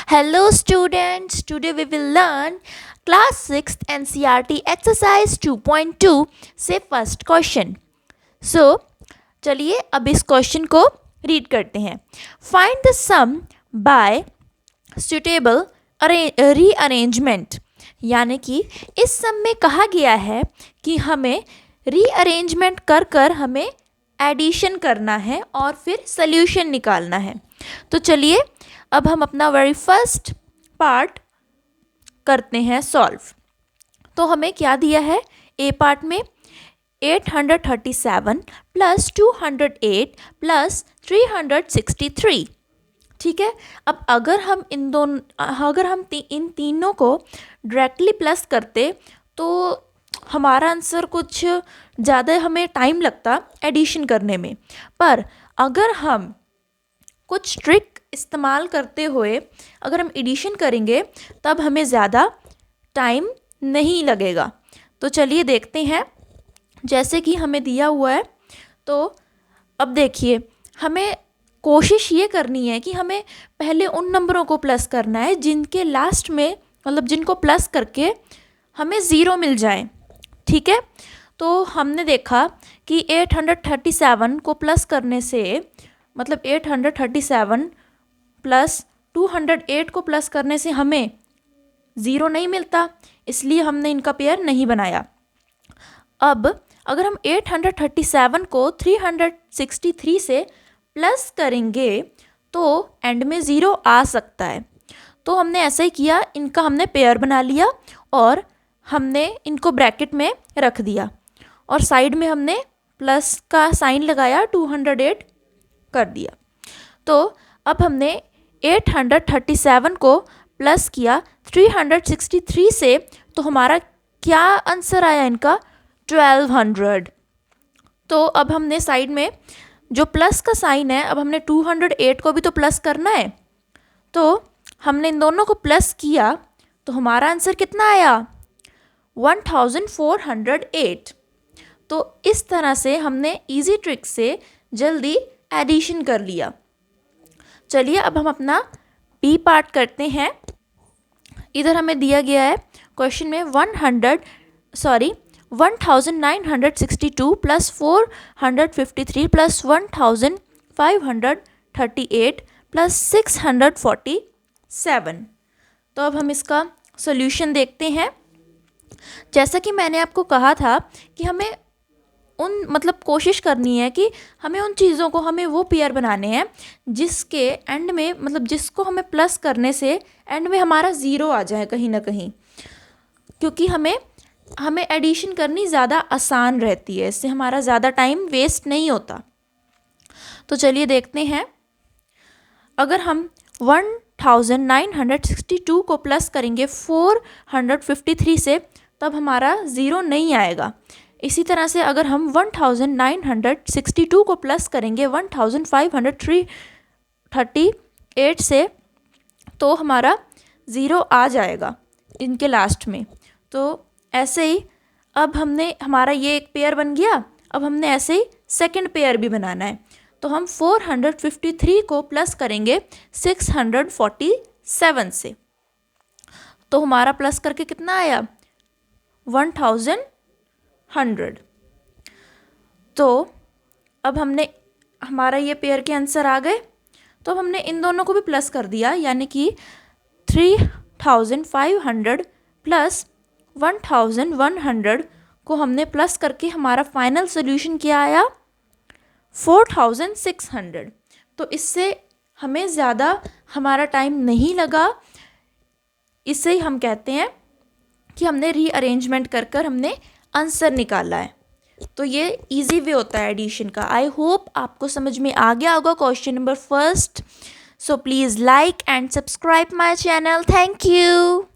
Hello students, today we will learn class 6th NCERT exercise 2.2 से first question. चलिए अब इस क्वेश्चन को रीड करते हैं. Find the sum by suitable rearrangement. यानी कि इस सम में कहा गया है कि हमें रीअरेंजमेंट कर कर हमें एडिशन करना है और फिर सल्यूशन निकालना है. तो चलिए अब हम अपना वेरी फर्स्ट पार्ट करते हैं सॉल्व. तो हमें क्या दिया है ए पार्ट में 837 प्लस 208 प्लस 363. ठीक है. अब अगर हम इन तीनों को डायरेक्टली प्लस करते तो हमारा आंसर कुछ ज़्यादा हमें टाइम लगता एडिशन करने में. पर अगर हम कुछ ट्रिक इस्तेमाल करते हुए अगर हम एडिशन करेंगे तब हमें ज़्यादा टाइम नहीं लगेगा. तो चलिए देखते हैं. जैसे कि हमें दिया हुआ है तो अब देखिए हमें कोशिश ये करनी है कि हमें पहले उन नंबरों को प्लस करना है जिनके लास्ट में मतलब जिनको प्लस करके हमें ज़ीरो मिल जाए. ठीक है. तो हमने देखा कि 837 को प्लस करने से मतलब 837 प्लस 208 को प्लस करने से हमें ज़ीरो नहीं मिलता, इसलिए हमने इनका पेयर नहीं बनाया. अब अगर हम 837 को 363 से प्लस करेंगे तो एंड में ज़ीरो आ सकता है. तो हमने ऐसा ही किया, इनका हमने पेयर बना लिया और हमने इनको ब्रैकेट में रख दिया और साइड में हमने प्लस का साइन लगाया 208 कर दिया. तो अब हमने 837 को प्लस किया 363 से, तो हमारा क्या आंसर आया इनका 1200. तो अब हमने साइड में जो प्लस का साइन है अब हमने 208 को भी तो प्लस करना है. तो हमने इन दोनों को प्लस किया तो हमारा आंसर कितना आया 1408. तो इस तरह से हमने इजी ट्रिक से जल्दी एडिशन कर लिया. चलिए अब हम अपना बी पार्ट करते हैं. इधर हमें दिया गया है क्वेश्चन में 1962 प्लस 453 प्लस 1538 प्लस 647. तो अब हम इसका सॉल्यूशन देखते हैं. जैसा कि मैंने आपको कहा था कि हमें कोशिश करनी है कि हमें उन चीज़ों को हमें वो पेयर बनाने हैं जिसके एंड में जिसको हमें प्लस करने से एंड में हमारा ज़ीरो आ जाए कहीं ना कहीं, क्योंकि हमें एडिशन करनी ज़्यादा आसान रहती है, इससे हमारा ज़्यादा टाइम वेस्ट नहीं होता. तो चलिए देखते हैं. अगर हम 1962 को प्लस करेंगे 453 से तब हमारा ज़ीरो नहीं आएगा. इसी तरह से अगर हम 1962 को प्लस करेंगे 1538 से तो हमारा ज़ीरो आ जाएगा इनके लास्ट में. तो ऐसे ही अब हमारा ये एक पेयर बन गया. अब हमने ऐसे ही सेकंड पेयर भी बनाना है. तो हम 453 को प्लस करेंगे 647 से, तो हमारा प्लस करके कितना आया 1100. तो अब हमारा ये पेयर के आंसर आ गए. तो अब हमने इन दोनों को भी प्लस कर दिया, यानी कि 3500 प्लस 1100 को हमने प्लस करके हमारा फाइनल सोल्यूशन क्या आया 4600. तो इससे हमें ज़्यादा हमारा टाइम नहीं लगा. इससे ही हम कहते हैं कि हमने रीअरेंजमेंट कर कर हमने आंसर निकाला है. तो ये इजी वे होता है एडिशन का. आई होप आपको समझ में आ गया होगा question number first. So please like and subscribe my channel. Thank you.